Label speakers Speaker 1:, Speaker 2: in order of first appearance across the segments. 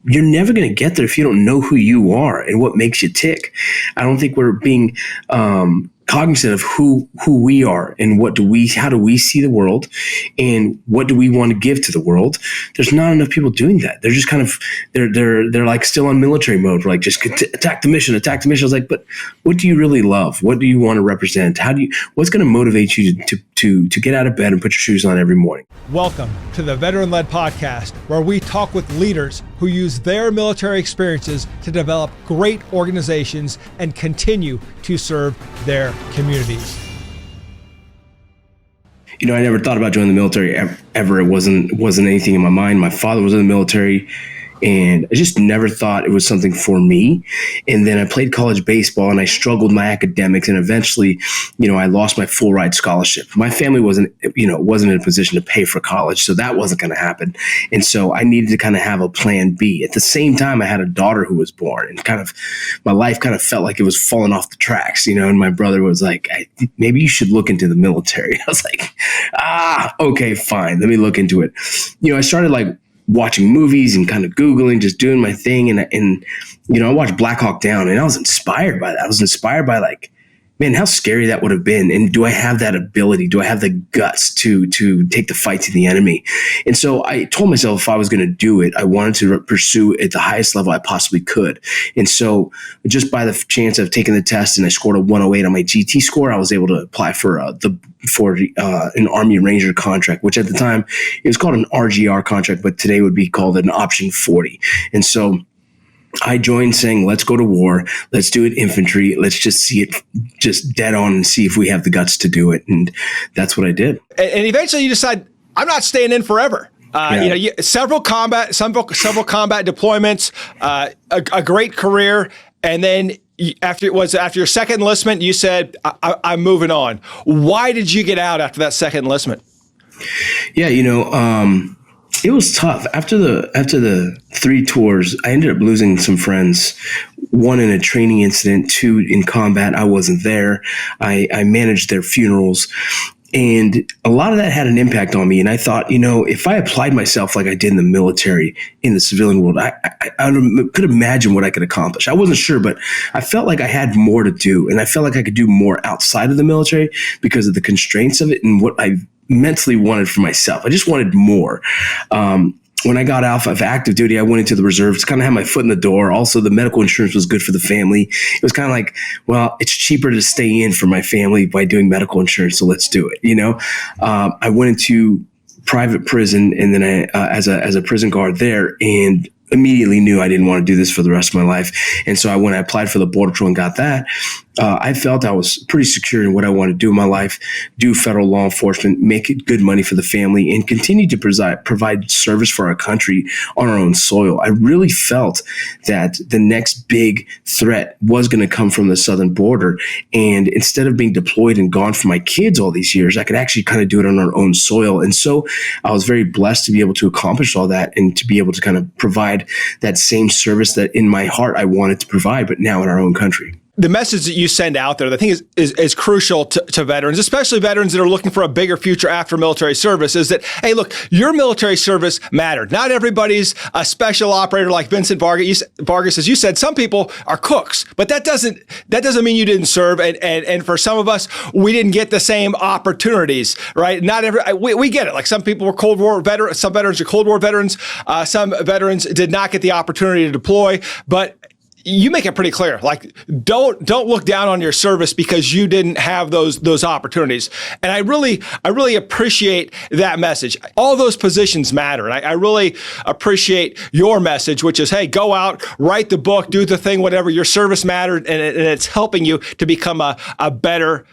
Speaker 1: you're never going to get there if you don't know who you are and what makes you tick. I don't think we're being cognizant of who we are and how do we see the world and what do we want to give to the world. There's not enough people doing that. They're just kind of, they're like still on military mode, like just attack the mission. I was like, but what do you really love? What do you want to represent? What's going to motivate you to get out of bed and put your shoes on every morning?
Speaker 2: Welcome to the Veteran-Led Podcast, where we talk with leaders who use their military experiences to develop great organizations and continue to serve their communities.
Speaker 1: I never thought about joining the military ever. It wasn't anything in my mind. My father was in the military, and I just never thought it was something for me. And then I played college baseball and I struggled my academics, and eventually, I lost my full ride scholarship. My family wasn't in a position to pay for college, so that wasn't going to happen. And so I needed to kind of have a plan B. At the same time, I had a daughter who was born, and kind of my life kind of felt like it was falling off the tracks, and my brother was like, maybe you should look into the military. I was like, okay, fine. Let me look into it. I started watching movies and kind of Googling, just doing my thing. And I watched Black Hawk Down, and I was inspired by that. I was inspired by man, how scary that would have been. And do I have that ability? Do I have the guts to take the fight to the enemy? And so I told myself if I was going to do it, I wanted to pursue it at the highest level I possibly could. And so just by the chance of taking the test and I scored a 108 on my GT score, I was able to apply for an Army Ranger contract, which at the time it was called an RGR contract, but today would be called an Option 40. And so I joined saying, let's go to war. Let's do it infantry. Let's just see it just dead on and see if we have the guts to do it. And that's what I did.
Speaker 2: And eventually you decide, I'm not staying in forever. Several combat deployments, a great career. And then after your second enlistment, you said, I'm moving on. Why did you get out after that second enlistment?
Speaker 1: Yeah, it was tough. After the 3 tours, I ended up losing some friends. 1 in a training incident, 2 in combat. I wasn't there. I managed their funerals. And a lot of that had an impact on me. And I thought, if I applied myself like I did in the military, in the civilian world, I could imagine what I could accomplish. I wasn't sure, but I felt like I had more to do. And I felt like I could do more outside of the military because of the constraints of it and what I mentally wanted for myself. I just wanted more. When I got off of active duty, I went into the reserves, kind of had my foot in the door. Also, the medical insurance was good for the family. It was kind of like, well, it's cheaper to stay in for my family by doing medical insurance, so let's do it. I went into private prison, and then I as a prison guard there, and immediately knew I didn't want to do this for the rest of my life. And so when I applied for the Border Patrol and got that, I felt I was pretty secure in what I wanted to do in my life, do federal law enforcement, make it good money for the family, and continue to provide service for our country on our own soil. I really felt that the next big threat was going to come from the southern border. And instead of being deployed and gone for my kids all these years, I could actually kind of do it on our own soil. And so I was very blessed to be able to accomplish all that and to be able to kind of provide that same service that in my heart I wanted to provide, but now in our own country.
Speaker 2: The message that you send out there, I think is crucial to veterans, especially veterans that are looking for a bigger future after military service, is that, hey, look, your military service mattered. Not everybody's a special operator like Vincent Vargas, as you said. Some people are cooks, but that doesn't mean you didn't serve. And for some of us, we didn't get the same opportunities, right? We get it. Like some people were Cold War veterans, some veterans are Cold War veterans, some veterans did not get the opportunity to deploy, but you make it pretty clear, like don't look down on your service because you didn't have those opportunities. And I really appreciate that message. All those positions matter. And I really appreciate your message, which is, hey, go out, write the book, do the thing, whatever. Your service mattered, and it's helping you to become a better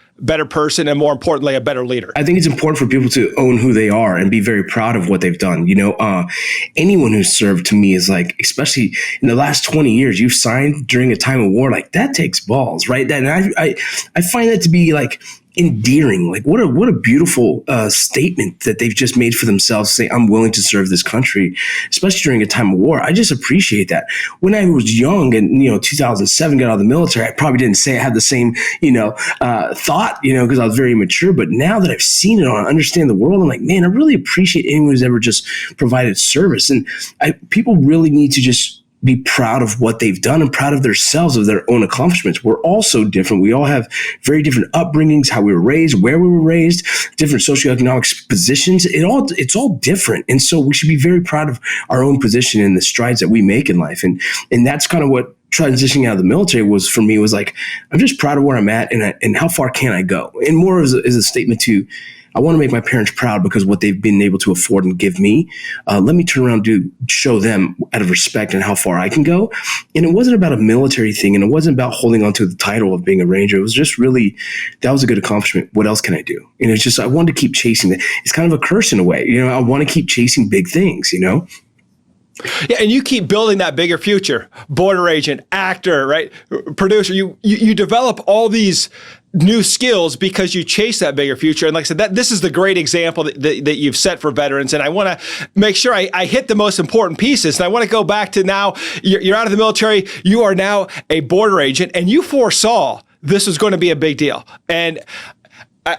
Speaker 2: person, and more importantly, a better leader.
Speaker 1: I think it's important for people to own who they are and be very proud of what they've done. Anyone who's served to me is like, especially in the last 20 years, you've signed during a time of war, like that takes balls, right? And I find that to be like endearing. Like what a beautiful statement that they've just made for themselves, say, I'm willing to serve this country, especially during a time of war. I just appreciate that. When I was young and, 2007, got out of the military, I probably didn't say I had the same, thought, because I was very immature. But now that I've seen it all, I understand the world, I'm like, man, I really appreciate anyone who's ever just provided service. And people really need to just be proud of what they've done and proud of themselves, of their own accomplishments. We're all so different. We all have very different upbringings, how we were raised, where we were raised, different socioeconomic positions. It's all different. And so we should be very proud of our own position and the strides that we make in life. And that's kind of what transitioning out of the military was for me, was like, I'm just proud of where I'm at and how far can I go? And more as a statement to, I want to make my parents proud because what they've been able to afford and give me. Let me turn around and show them out of respect and how far I can go. And it wasn't about a military thing, and it wasn't about holding on to the title of being a Ranger. It was just really, that was a good accomplishment. What else can I do? And it's just, I wanted to keep chasing it. It's kind of a curse in a way. I want to keep chasing big things, Yeah,
Speaker 2: and you keep building that bigger future. Border agent, actor, right? Producer. You develop all these new skills because you chase that bigger future. And like I said, this is the great example that you've set for veterans. And I want to make sure I hit the most important pieces. And I want to go back to now, you're out of the military. You are now a border agent, and you foresaw this was going to be a big deal. And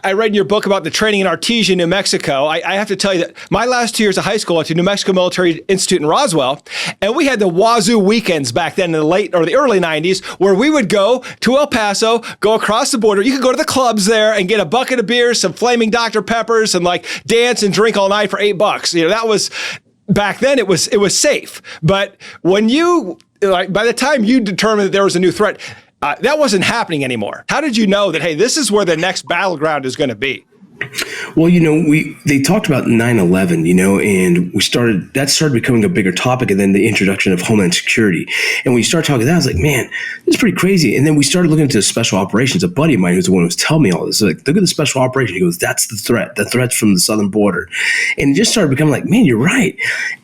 Speaker 2: I read in your book about the training in Artesia, New Mexico. I have to tell you that my last 2 years of high school, I went to New Mexico Military Institute in Roswell, and we had the Wazoo weekends back then in the early 90s, where we would go to El Paso, go across the border. You could go to the clubs there and get a bucket of beer, some flaming Dr. Peppers, and like dance and drink all night for $8. That was back then. It was safe. But when by the time you determined that there was a new threat, that wasn't happening anymore. How did you know that, hey, this is where the next battleground is going to be?
Speaker 1: Well, they talked about 9/11, and that started becoming a bigger topic, and then the introduction of Homeland Security. And when you start talking that, I was like, man, this is pretty crazy. And then we started looking into special operations. A buddy of mine who's the one who was telling me all this, like, look at the special operation. He goes, that's the threat. The threat's from the southern border. And it just started becoming like, man, you're right.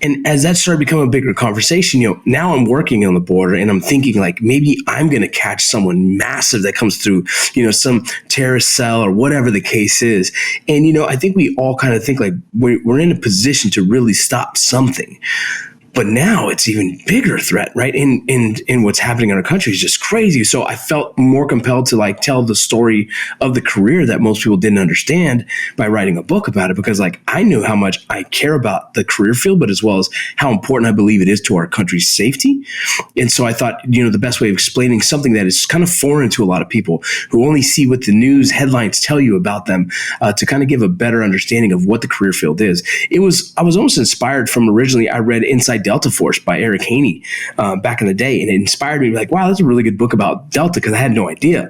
Speaker 1: And as that started becoming a bigger conversation, now I'm working on the border, and I'm thinking like, maybe I'm going to catch someone massive that comes through, some terrorist cell or whatever the case is. And, I think we all kind of think like we're in a position to really stop something. But now it's even bigger threat, right? And what's happening in our country is just crazy. So I felt more compelled to like tell the story of the career that most people didn't understand by writing a book about it, because like I knew how much I care about the career field, but as well as how important I believe it is to our country's safety. And so I thought, the best way of explaining something that is kind of foreign to a lot of people who only see what the news headlines tell you about them, to kind of give a better understanding of what the career field is. I was almost inspired from, originally I read Inside Delta Force by Eric Haney back in the day, and it inspired me like, wow, that's a really good book about Delta, because I had no idea.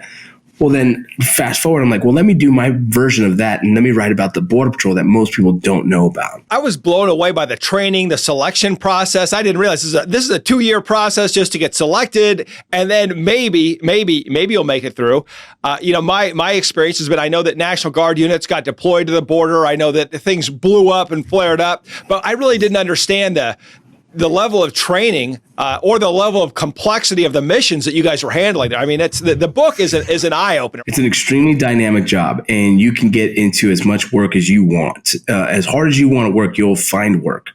Speaker 1: Well, then fast forward, I'm like, well, let me do my version of that, and let me write about the Border Patrol that most people don't know about.
Speaker 2: I was blown away by the training, the selection process. I didn't realize this is a 2-year process just to get selected, and then maybe you'll make it through. My experience has been, I know that National Guard units got deployed to the border. I know that things blew up and flared up, but I really didn't understand the level of training or the level of complexity of the missions that you guys were handling. I mean, it's the book is an eye opener.
Speaker 1: It's an extremely dynamic job, and you can get into as much work as you want. As hard as you want to work, you'll find work.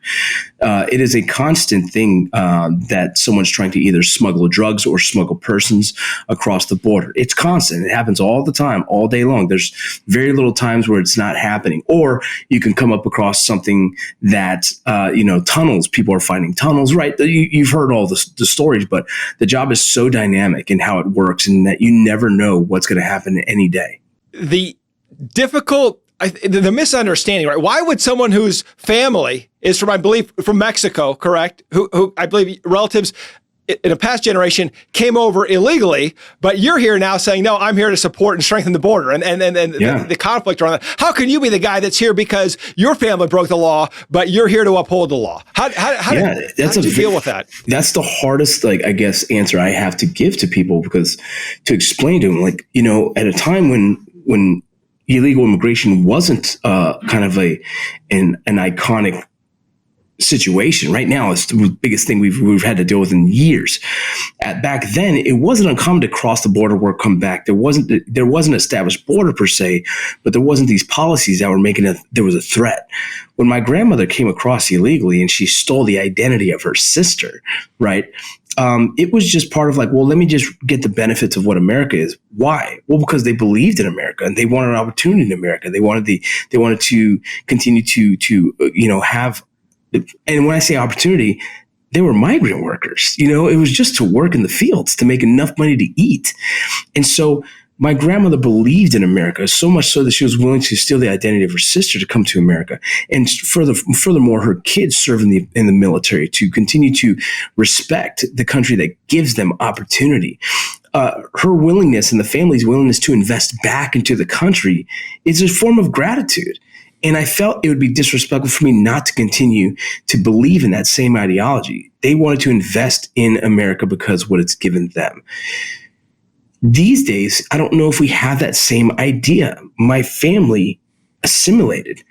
Speaker 1: It is a constant thing that someone's trying to either smuggle drugs or smuggle persons across the border. It's constant. It happens all the time, all day long. There's very little times where it's not happening. Or you can come up across something that, tunnels. People are finding tunnels, right? You've heard all the stories, but the job is so dynamic in how it works, and that you never know what's going to happen any day.
Speaker 2: The misunderstanding, right? Why would someone whose family is from, I believe, from Mexico, correct? Who I believe relatives in a past generation came over illegally, but you're here now saying, no, I'm here to support and strengthen the border, and the conflict around that. How can you be the guy that's here because your family broke the law, but you're here to uphold the law? How did you deal with that? That's
Speaker 1: the hardest, answer I have to give to people, because to explain to them, at a time when illegal immigration wasn't kind of an iconic situation. Right now, it's the biggest thing we've had to deal with in years. back then, it wasn't uncommon to cross the border or come back. There wasn't an established border per se, but there wasn't these policies that were making there was a threat. When my grandmother came across illegally and she stole the identity of her sister, right? It was just part of like, well, let me just get the benefits of what America is. Why? Well, because they believed in America and they wanted an opportunity in America. They wanted to continue to have. And when I say opportunity, they were migrant workers. It was just to work in the fields to make enough money to eat. And so my grandmother believed in America so much so that she was willing to steal the identity of her sister to come to America. And furthermore, her kids serve in the military to continue to respect the country that gives them opportunity. Her willingness and the family's willingness to invest back into the country is a form of gratitude. And I felt it would be disrespectful for me not to continue to believe in that same ideology. They wanted to invest in America because of what it's given them. These days, I don't know if we have that same idea. My family assimilated.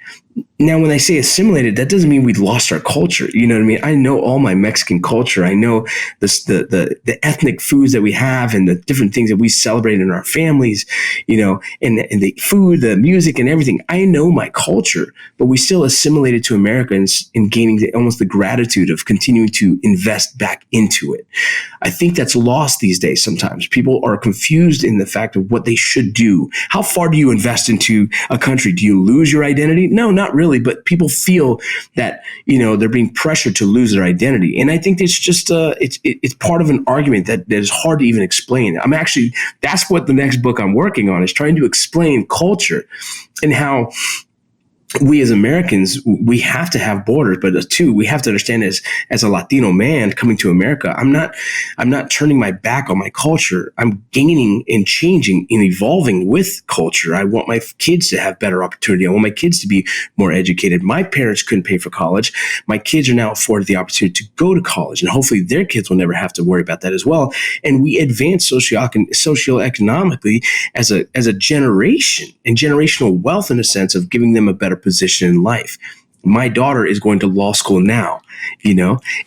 Speaker 1: Now, when I say assimilated, that doesn't mean we lost our culture. You know what I mean? I know all my Mexican culture. I know the ethnic foods that we have and the different things that we celebrate in our families, and the food, the music and everything. I know my culture, but we still assimilated to America in gaining almost the gratitude of continuing to invest back into it. I think that's lost these days sometimes. People are confused in the fact of what they should do. How far do you invest into a country? Do you lose your identity? No, not really, but people feel that, they're being pressured to lose their identity. And I think it's just, it's part of an argument that is hard to even explain. That's what the next book I'm working on is trying to explain culture and how we as Americans, we have to have borders, but two, we have to understand as a Latino man coming to America, I'm not turning my back on my culture. I'm gaining and changing and evolving with culture. I want my kids to have better opportunity. I want my kids to be more educated. My parents couldn't pay for college. My kids are now afforded the opportunity to go to college, and hopefully their kids will never have to worry about that as well. And we advance socioeconomically as a generation and generational wealth in a sense of giving them a better position in life. My daughter is going to law school now,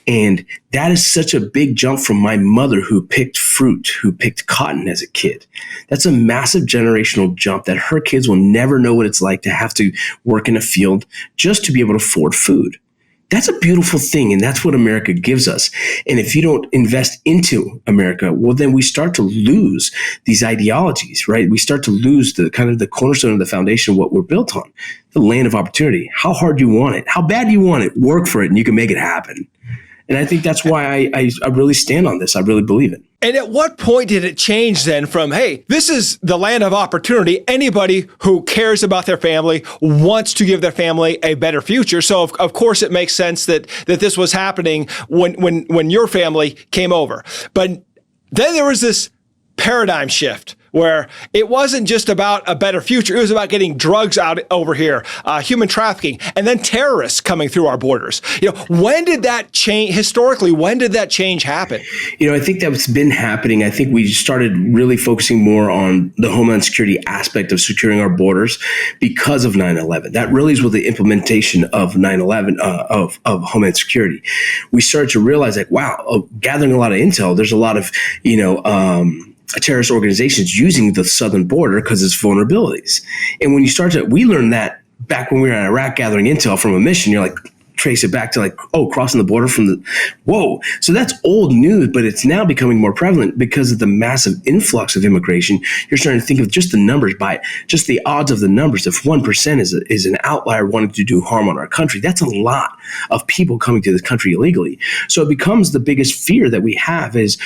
Speaker 1: and that is such a big jump from my mother who picked fruit, who picked cotton as a kid. That's a massive generational jump that her kids will never know what it's like to have to work in a field just to be able to afford food. That's a beautiful thing, and that's what America gives us. And if you don't invest into America, well, then we start to lose these ideologies, right? We start to lose the kind of the cornerstone of the foundation of what we're built on, the land of opportunity. How hard do you want it? How bad do you want it? Work for it, and you can make it happen. And I think that's why I really stand on this. I really believe it.
Speaker 2: And at what point did it change then from, hey, this is the land of opportunity. Anybody who cares about their family wants to give their family a better future. So of course it makes sense that this was happening when your family came over. But then there was this paradigm shift where it wasn't just about a better future. It was about getting drugs out over here, human trafficking, and then terrorists coming through our borders. When did that change? Historically, when did that change happen?
Speaker 1: I think that's been happening. I think we started really focusing more on the homeland security aspect of securing our borders because of 9/11. That really is with the implementation of 9/11 of homeland security. We started to realize gathering a lot of intel. There's a lot of terrorist organizations using the southern border because it's vulnerabilities. And when we learned that back when we were in Iraq gathering intel from a mission, you're like, trace it back to crossing the border so that's old news, but it's now becoming more prevalent because of the massive influx of immigration. You're starting to think of just the numbers, by just the odds of the numbers. If 1% is an outlier wanting to do harm on our country, that's a lot of people coming to this country illegally. So it becomes the biggest fear that we have is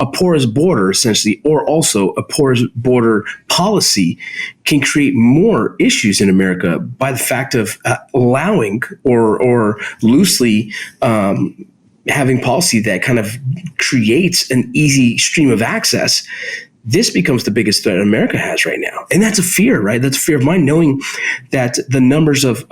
Speaker 1: a porous border, essentially, or also a porous border policy can create more issues in America by the fact of allowing or loosely having policy that kind of creates an easy stream of access. This becomes the biggest threat America has right now. And that's a fear, right? That's a fear of mine, knowing that the numbers of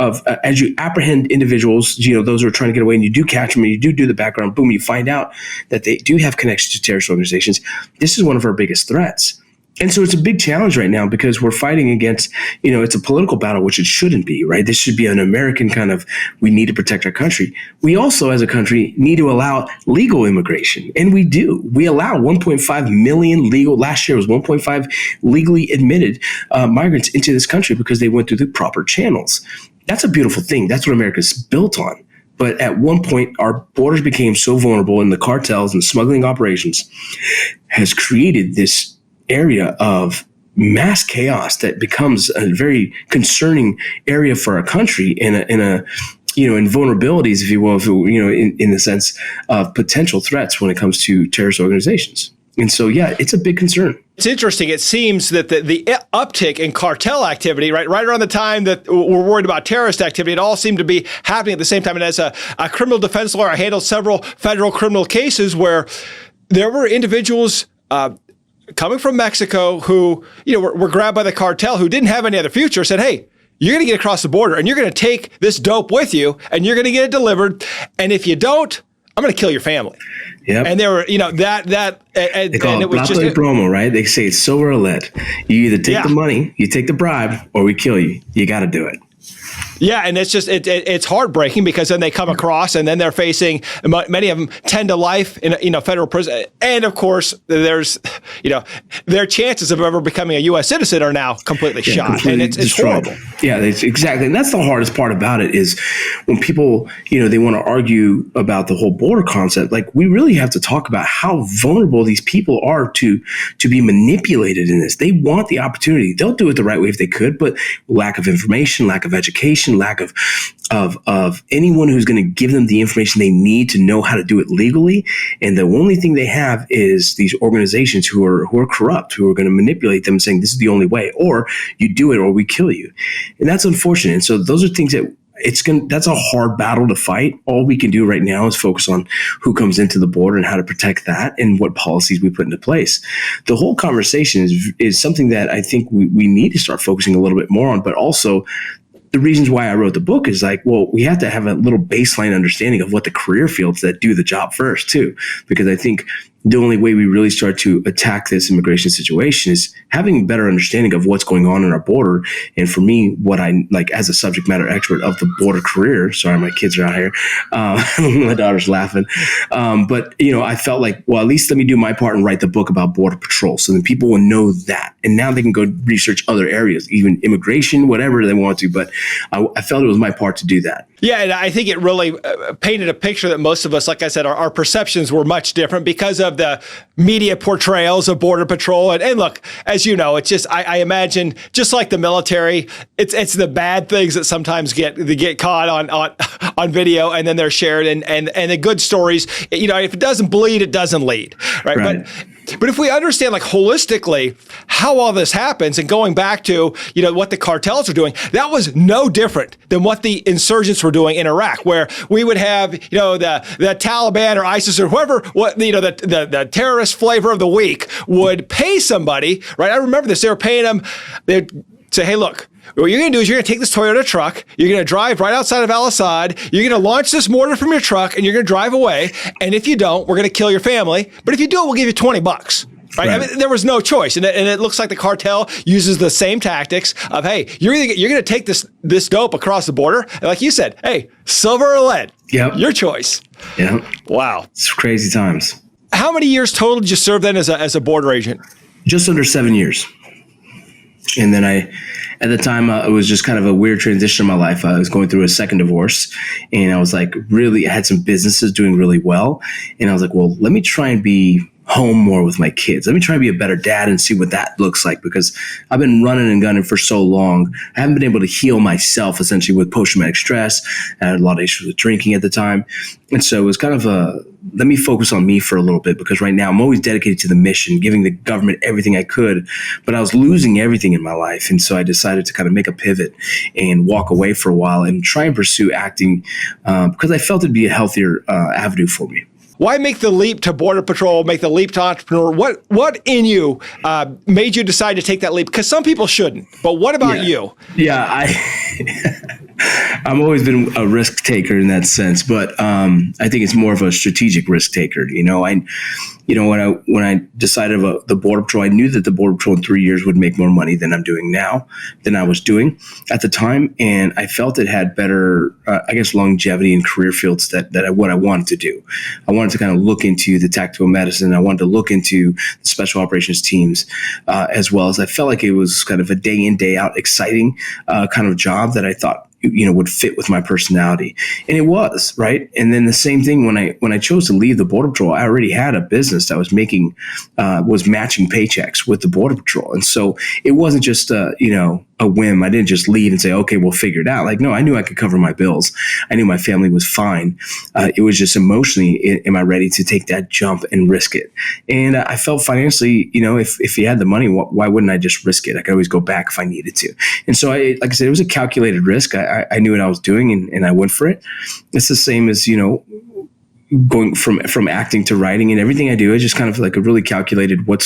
Speaker 1: as you apprehend individuals, those who are trying to get away, and you do catch them and you do the background, boom, you find out that they do have connections to terrorist organizations. This is one of our biggest threats. And so it's a big challenge right now because we're fighting against, it's a political battle, which it shouldn't be, right? This should be an American kind of, we need to protect our country. We also, as a country, need to allow legal immigration. And we do. We allow 1.5 million legal, last year was 1.5 legally admitted migrants into this country because they went through the proper channels. That's a beautiful thing. That's what America's built on. But at one point, our borders became so vulnerable, and the cartels and smuggling operations has created this area of mass chaos that becomes a very concerning area for our country in vulnerabilities, if you will, in the sense of potential threats when it comes to terrorist organizations. And so, yeah, it's a big concern.
Speaker 2: It's interesting. It seems that the uptick in cartel activity, right around the time that we're worried about terrorist activity, it all seemed to be happening at the same time. And as a criminal defense lawyer, I handled several federal criminal cases where there were individuals coming from Mexico who, were grabbed by the cartel, who didn't have any other future, said, hey, you're going to get across the border and you're going to take this dope with you and you're going to get it delivered. And if you don't, I'm going to kill your family.
Speaker 1: Yep.
Speaker 2: And they were, they
Speaker 1: call it plato y promo, right? They say it's silver or lead. You either take the money, you take the bribe, or we kill you. You got to do it.
Speaker 2: Yeah, and it's just it's heartbreaking because then they come across and then they're facing, many of them 10 to life in federal prison, and of course there's their chances of ever becoming a U.S. citizen are now completely shot, completely and it's horrible.
Speaker 1: Yeah, exactly, and that's the hardest part about it is when people they want to argue about the whole border concept. Like, we really have to talk about how vulnerable these people are to be manipulated in this. They want the opportunity. They'll do it the right way if they could, but lack of information, lack of education, lack of anyone who's going to give them the information they need to know how to do it legally. And the only thing they have is these organizations who are corrupt, who are going to manipulate them, saying this is the only way, or you do it or we kill you. And that's unfortunate. And so those are things that that's a hard battle to fight. All we can do right now is focus on who comes into the border and how to protect that and what policies we put into place. The whole conversation is something that I think we need to start focusing a little bit more on, but also the reasons why I wrote the book is we have to have a little baseline understanding of what the career fields that do the job first too, because I think the only way we really start to attack this immigration situation is having a better understanding of what's going on in our border. And for me, what I like as a subject matter expert of the border career, sorry, my kids are out here. My daughter's laughing. But I felt like, well, at least let me do my part and write the book about border patrol. So then people will know that. And now they can go research other areas, even immigration, whatever they want to. But I felt it was my part to do that.
Speaker 2: Yeah, and I think it really painted a picture that most of us, like I said, our perceptions were much different because of the media portrayals of Border Patrol. And look, as you know, it's just, I imagine, just like the military, it's the bad things that sometimes get caught on video and then they're shared. And the good stories, if it doesn't bleed, it doesn't lead, right? But if we understand holistically how all this happens and going back to, what the cartels are doing, that was no different than what the insurgents were doing in Iraq, where we would have, the Taliban or ISIS or whoever, the terrorist flavor of the week would pay somebody, right? I remember this. They were paying them. They'd say, hey, look, what you're going to do is you're going to take this Toyota truck, you're going to drive right outside of Al-Assad, you're going to launch this mortar from your truck, and you're going to drive away. And if you don't, we're going to kill your family. But if you do it, we'll give you $20. Right? I mean, there was no choice. And it looks like the cartel uses the same tactics of, hey, you're going to take this dope across the border. And like you said, hey, silver or lead, your choice.
Speaker 1: Yeah.
Speaker 2: Wow.
Speaker 1: It's crazy times.
Speaker 2: How many years total did you serve then as a border agent?
Speaker 1: Just under 7 years. And then at the time, it was just kind of a weird transition in my life. I was going through a second divorce, and I was I had some businesses doing really well. And I was like, well, let me try and be home more with my kids. Let me try and be a better dad and see what that looks like, because I've been running and gunning for so long. I haven't been able to heal myself essentially with post-traumatic stress. I had a lot of issues with drinking at the time. And so it was kind of let me focus on me for a little bit, because right now I'm always dedicated to the mission, giving the government everything I could, but I was losing everything in my life. And so I decided to kind of make a pivot and walk away for a while and try and pursue acting because I felt it'd be a healthier avenue for me.
Speaker 2: Why make the leap to Border Patrol, make the leap to entrepreneur? What in you made you decide to take that leap? Because some people shouldn't, but what about you?
Speaker 1: Yeah, I've always been a risk taker in that sense, but I think it's more of a strategic risk taker. When I decided about the Border Patrol, I knew that the Border Patrol in 3 years would make more money than I'm doing now, than I was doing at the time, and I felt it had better, longevity and career fields that what I wanted to do. I wanted to kind of look into the tactical medicine. I wanted to look into the special operations teams, as well as I felt like it was kind of a day in, day out, exciting kind of job that I thought would fit with my personality, and it was, right. And then the same thing when I chose to leave the Border Patrol, I already had a business that was matching paychecks with the Border Patrol, and so it wasn't just a whim. I didn't just leave and say, okay, we'll figure it out. Like, no, I knew I could cover my bills. I knew my family was fine. It was just emotionally, am I ready to take that jump and risk it? And I felt financially, if you had the money, why wouldn't I just risk it? I could always go back if I needed to. And so, like I said, it was a calculated risk. I knew what I was doing, and I went for it. It's the same as, going from acting to writing, and everything I do is just kind of like a really calculated what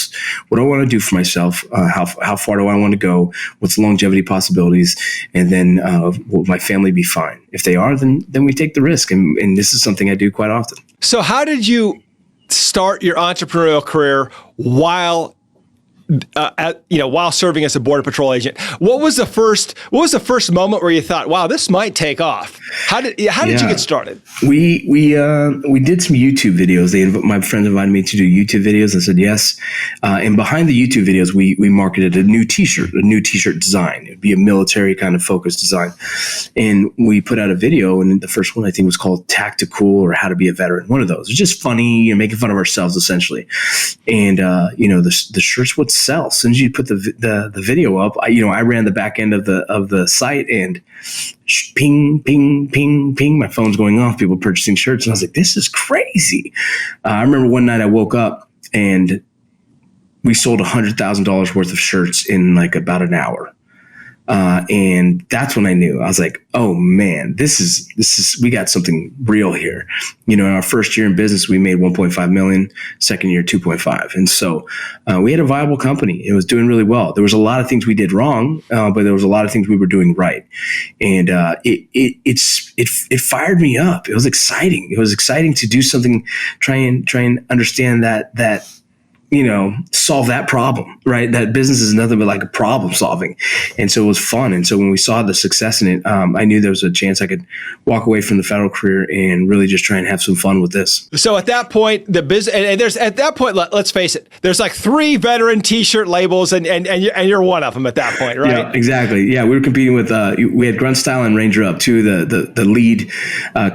Speaker 1: do I want to do for myself, how far do I want to go, what's the longevity possibilities, and then will my family be fine? If they are, then we take the risk, and this is something I do quite often.
Speaker 2: So how did you start your entrepreneurial career while serving as a Border Patrol agent? What was the first moment where you thought, wow, this might take off? How did you get started?
Speaker 1: We did some YouTube videos. My friends invited me to do YouTube videos. I said yes. And behind the YouTube videos, we marketed a new T-shirt design. It'd be a military kind of focused design. And we put out a video, and the first one I think was called Tactical or How to Be a Veteran. One of those. It was just funny, making fun of ourselves essentially. And the shirts would sell. As soon as you put the video up, I ran the back end of the site, and ping, ping, ping, ping, my phone's going off, people purchasing shirts. And I was like, this is crazy. I remember one night I woke up and we sold $100,000 worth of shirts in like about an hour. And that's when I knew. I was like, oh man, this is we got something real here. In our first year in business, we made 1.5 million, second year, 2.5. And so, we had a viable company. It was doing really well. There was a lot of things we did wrong, but there was a lot of things we were doing right. And, it fired me up. It was exciting. It was exciting to do something, try and understand that, solve that problem, right? That business is nothing but like a problem solving. And so it was fun. And so when we saw the success in it, I knew there was a chance I could walk away from the federal career and really just try and have some fun with this. So
Speaker 2: at that point, the business, and let's face it, there's like 3 veteran T-shirt labels, and you're one of them at that point, right?
Speaker 1: Yeah, exactly. Yeah, we were competing with, we had Grunt Style and Ranger Up, two of the lead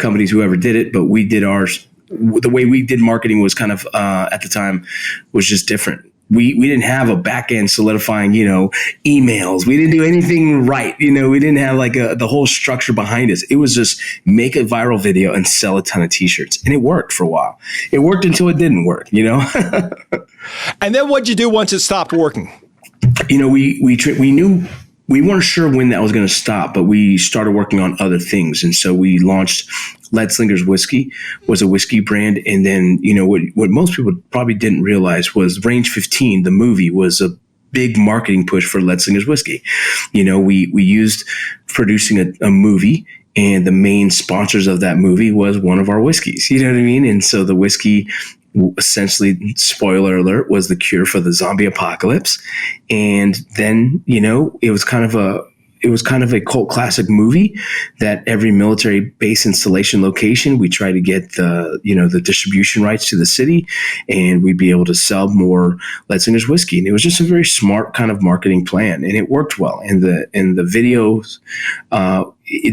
Speaker 1: companies who ever did it, but we did ours. The way we did marketing was kind of, at the time, was just different. We didn't have a back end solidifying, emails. We didn't do anything right. We didn't have like the whole structure behind us. It was just make a viral video and sell a ton of T-shirts. And it worked for a while. It worked until it didn't work,
Speaker 2: And then what'd you do once it stopped working?
Speaker 1: We knew. We weren't sure when that was going to stop, but we started working on other things. And so we launched Lead Slingers Whiskey, was a whiskey brand. And then, what most people probably didn't realize was Range 15, the movie, was a big marketing push for Lead Slingers Whiskey. We used producing a movie, and the main sponsors of that movie was one of our whiskeys. You know what I mean? And so the whiskey, essentially, spoiler alert, was the cure for the zombie apocalypse. And then, it was kind of a cult classic movie that every military base installation location, we try to get the distribution rights to the city, and we'd be able to sell more Lead Slingers whiskey. And it was just a very smart kind of marketing plan, and it worked well. And the videos,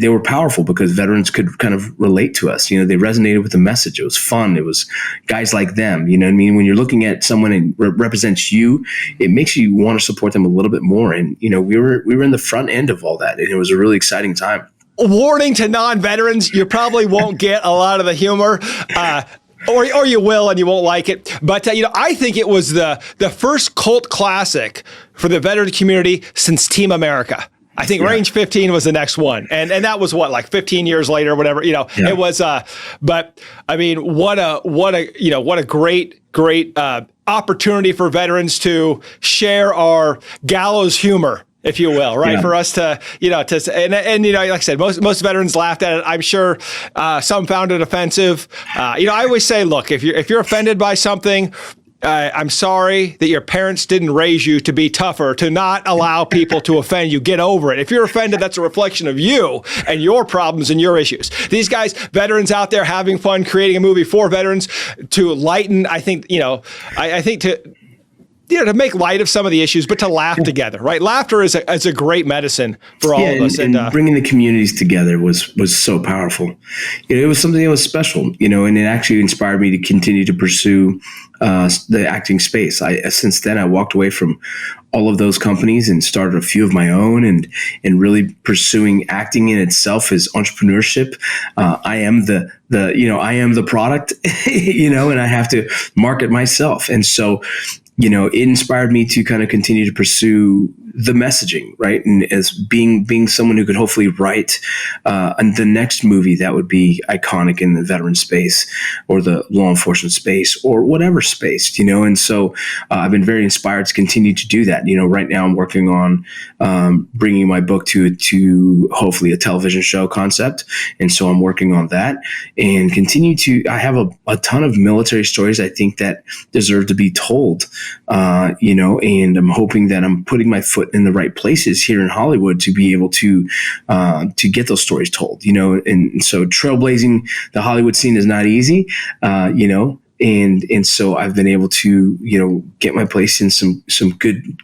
Speaker 1: they were powerful because veterans could kind of relate to us. They resonated with the message. It was fun. It was guys like them. You know what I mean? When you're looking at someone and represents you, it makes you want to support them a little bit more. And, we were in the front end of all that, and it was a really exciting time.
Speaker 2: Warning to non-veterans, you probably won't get a lot of the humor. Or you will, and you won't like it. But, I think it was the first cult classic for the veteran community since Team America. I think Range 15 was the next one. And that was what, like 15 years later, whatever, it was, but I mean, what a great opportunity for veterans to share our gallows humor if you will, right?
Speaker 1: Yeah.
Speaker 2: For us to, and like I said, most veterans laughed at it. I'm sure some found it offensive. I always say, look, if you're offended by something, I'm sorry that your parents didn't raise you to be tougher, to not allow people to offend you. Get over it. If you're offended, that's a reflection of you and your problems and your issues. These guys, veterans out there having fun, creating a movie for veterans to lighten, I think, I think to make light of some of the issues, but to laugh together, right? Laughter is a great medicine for all of us.
Speaker 1: And bringing the communities together was so powerful. It was something that was special, and it actually inspired me to continue to pursue the acting space. Since then, I walked away from all of those companies and started a few of my own, and really pursuing acting in itself as entrepreneurship. I am I am the product, and I have to market myself. And so, it inspired me to kind of continue to pursue the messaging, right? And as being someone who could hopefully write the next movie that would be iconic in the veteran space or the law enforcement space or whatever space, And so I've been very inspired to continue to do that. Right now I'm working on bringing my book to hopefully a television show concept. And so I'm working on that and I have a ton of military stories I think that deserve to be told, and I'm hoping that I'm putting my foot in the right places here in Hollywood to be able to get those stories told, and so trailblazing the Hollywood scene is not easy, and so I've been able to, get my place in some good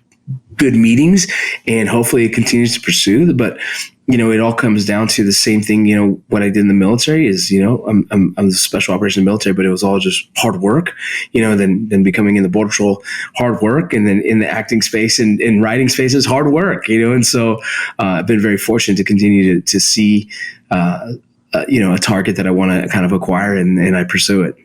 Speaker 1: meetings, and hopefully it continues to pursue. But it all comes down to the same thing. What I did in the military is, I'm the special operations military, but it was all just hard work. Then becoming in the Border Patrol, hard work, and then in the acting space and in writing spaces, hard work. And so I've been very fortunate to continue to see a target that I want to kind of acquire, and I pursue it.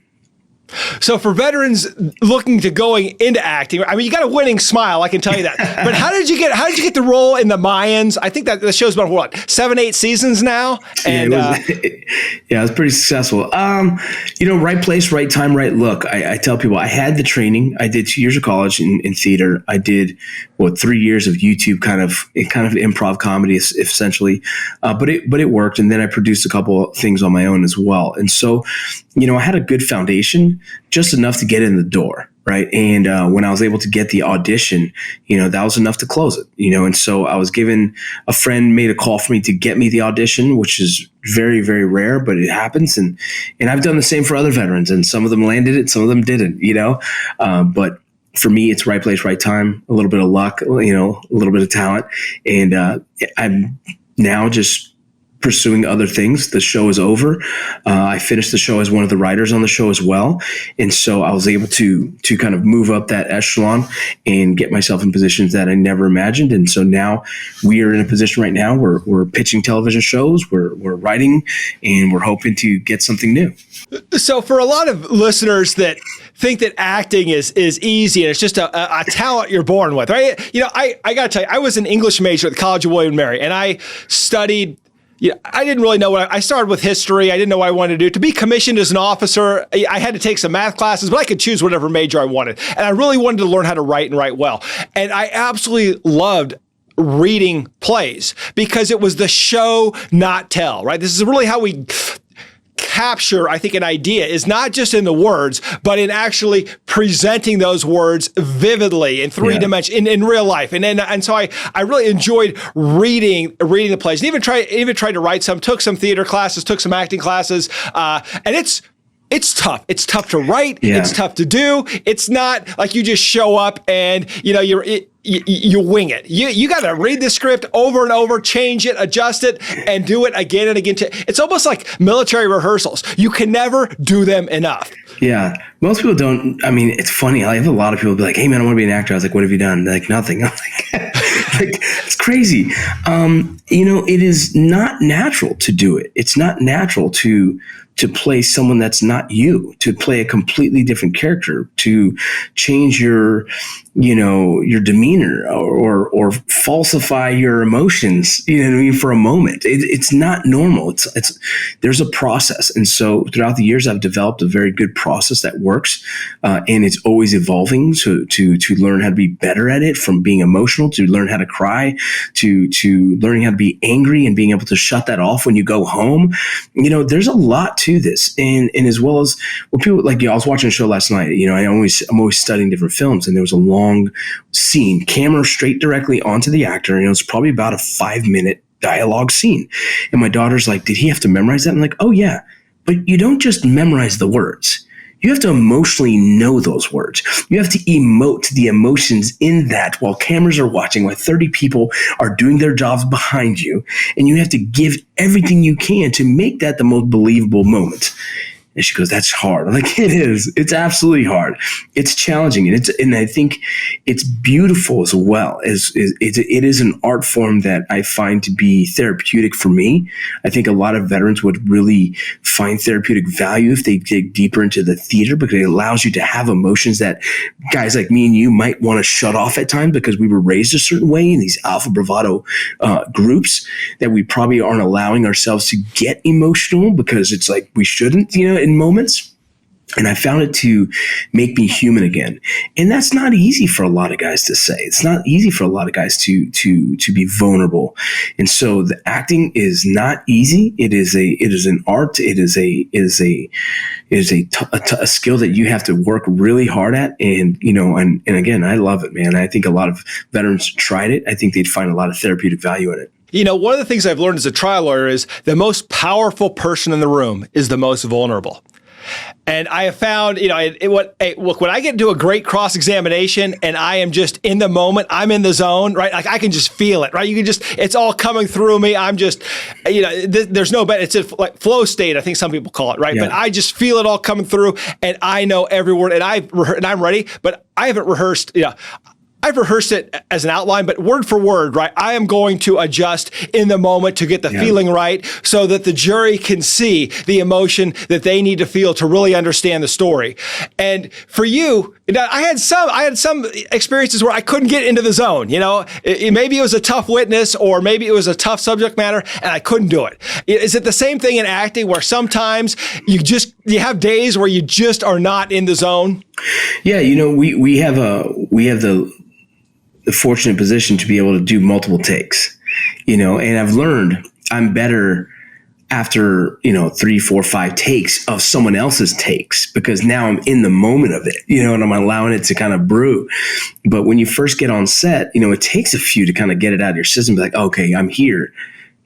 Speaker 2: So for veterans looking to going into acting, I mean, you got a winning smile, I can tell you that. But how did you get the role in the Mayans? I think that the show's been 7-8 seasons now, and
Speaker 1: it was pretty successful. Right place, right time, right look. I tell people I had the training. I did 2 years of college in theater. I did 3 years of YouTube kind of improv comedy essentially, but it worked. And then I produced a couple things on my own as well. And so, I had a good foundation, just enough to get in the door. Right. And when I was able to get the audition, that was enough to close it, and so I was given, a friend made a call for me to get me the audition, which is very, very rare, but it happens. And I've done the same for other veterans, and some of them landed it, some of them didn't, but for me, it's right place, right time, a little bit of luck, a little bit of talent. And I'm now just pursuing other things. The show is over. I finished the show as one of the writers on the show as well. And so I was able to kind of move up that echelon and get myself in positions that I never imagined. And so now we are in a position right now where we're pitching television shows, we're writing, and we're hoping to get something new.
Speaker 2: So for a lot of listeners that think that acting is easy and it's just a talent you're born with, right? I got to tell you, I was an English major at the College of William and Mary, and I studied. I didn't really know I started with history. I didn't know what I wanted to do. To be commissioned as an officer, I had to take some math classes, but I could choose whatever major I wanted. And I really wanted to learn how to write and write well. And I absolutely loved reading plays because it was the show, not tell, right? This is really how we capture, I think, an idea is not just in the words, but in actually presenting those words vividly in three dimensions in real life. And so I really enjoyed reading the plays, and even tried to write some, took some theater classes, took some acting classes, and it's tough. It's tough to write. Yeah. It's tough to do. It's not like you just show up and you wing it. You got to read the script over and over, change it, adjust it, and do it again and again. It's almost like military rehearsals. You can never do them enough.
Speaker 1: Yeah. Most people don't. I mean, it's funny. I have a lot of people be like, "Hey man, I want to be an actor." I was like, "What have you done?" They're like, "Nothing." I'm like, it's crazy. It is not natural to do it. It's not natural to to play someone that's not you, to play a completely different character, to change your demeanor or falsify your emotions, you know what I mean, for a moment. It's not normal. There's a process. And so throughout the years, I've developed a very good process that works. And it's always evolving to learn how to be better at it, from being emotional to learn how to cry, to learning how to be angry and being able to shut that off when you go home. You know, there's a lot to this. And as well as what people like, I was watching a show last night, you know, I'm always studying different films, and there was a long scene, camera straight directly onto the actor. And it was probably about a 5-minute dialogue scene. And my daughter's like, did he have to memorize that? I'm like, oh yeah, but you don't just memorize the words. You have to emotionally know those words. You have to emote the emotions in that while cameras are watching, while 30 people are doing their jobs behind you. And you have to give everything you can to make that the most believable moment. And she goes, that's hard. I'm like, it is. It's absolutely hard. It's challenging. And I think it's beautiful as well. It is an art form that I find to be therapeutic for me. I think a lot of veterans would really find therapeutic value if they dig deeper into the theater, because it allows you to have emotions that guys like me and you might want to shut off at times, because we were raised a certain way in these alpha bravado groups, that we probably aren't allowing ourselves to get emotional because it's like we shouldn't, you know, in moments. And I found it to make me human again. And that's not easy for a lot of guys to say. It's not easy for a lot of guys to be vulnerable. And so the acting is not easy. It is an art. It is a skill that you have to work really hard at. And, you know, and again, I love it, man. I think a lot of veterans tried it. I think they'd find a lot of therapeutic value in it.
Speaker 2: You know, one of the things I've learned as a trial lawyer is the most powerful person in the room is the most vulnerable. And I have found, you know, look, when I get into a great cross-examination and I am just in the moment, I'm in the zone, right? Like I can just feel it, right? It's all coming through me. I'm just, you know, there's no better. It's like flow state, I think some people call it, right? Yeah. But I just feel it all coming through, and I know every word, and I'm ready, but I haven't rehearsed, you know, I've rehearsed it as an outline, but word for word, right? I am going to adjust in the moment to get the feeling right, so that the jury can see the emotion that they need to feel to really understand the story. And for you, I had some experiences where I couldn't get into the zone. You know, maybe it was a tough witness, or maybe it was a tough subject matter, and I couldn't do it. Is it the same thing in acting, where sometimes you have days where you just are not in the zone?
Speaker 1: Yeah, you know, we have the fortunate position to be able to do multiple takes, you know, and I've learned I'm better after, you know, 3, 4, 5 takes of someone else's takes, because now I'm in the moment of it, you know, and I'm allowing it to kind of brew. But when you first get on set, you know, it takes a few to kind of get it out of your system. Be like, okay, I'm here.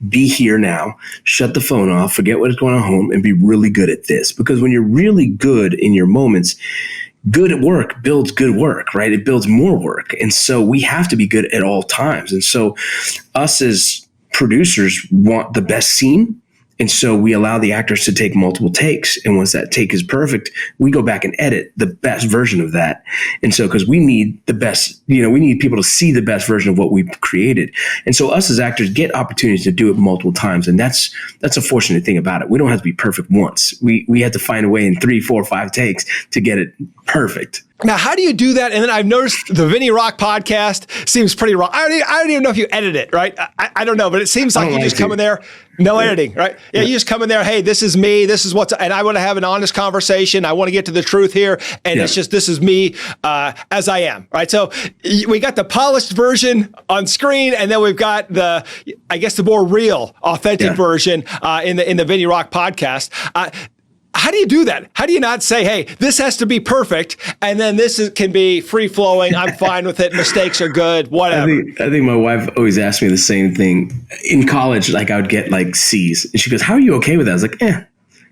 Speaker 1: Be here now. Shut the phone off. Forget what's going on home, and be really good at this. Because when you're really good in your moments, good at work builds good work, right? It builds more work. And so we have to be good at all times. And so us as producers want the best scene. And so we allow the actors to take multiple takes. And once that take is perfect, we go back and edit the best version of that. And so, because we need the best, you know, we need people to see the best version of what we've created. And so us as actors get opportunities to do it multiple times. And that's a fortunate thing about it. We don't have to be perfect once. We have to find a way in 3, 4, 5 takes to get it perfect.
Speaker 2: Now, how do you do that? And then I've noticed the Vinny Rock podcast seems pretty raw. I don't even know if you edit it, right? I don't know, but it seems like you just come in there, no editing, right? Yeah, you just come in there, hey, this is me, this is and I want to have an honest conversation. I want to get to the truth here. And it's just, this is me as I am, right? So we got the polished version on screen, and then we've got the more real, authentic version in the Vinny Rock podcast. How do you do that? How do you not say, hey, this has to be perfect, and then can be free-flowing, I'm fine with it, mistakes are good, whatever?
Speaker 1: I think my wife always asked me the same thing. In college, like I would get like C's, and she goes, how are you okay with that? I was like,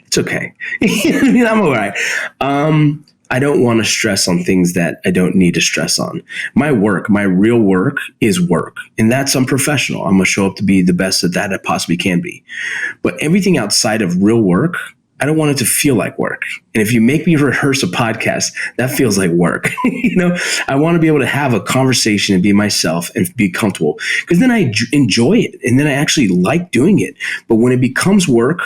Speaker 1: it's okay. I mean, I'm all right. I don't want to stress on things that I don't need to stress on. My real work is work, and that's unprofessional. I'm going to show up to be the best that I possibly can be. But everything outside of real work, I don't want it to feel like work. And if you make me rehearse a podcast, that feels like work. You know, I want to be able to have a conversation and be myself and be comfortable, because then I enjoy it. And then I actually like doing it. But when it becomes work,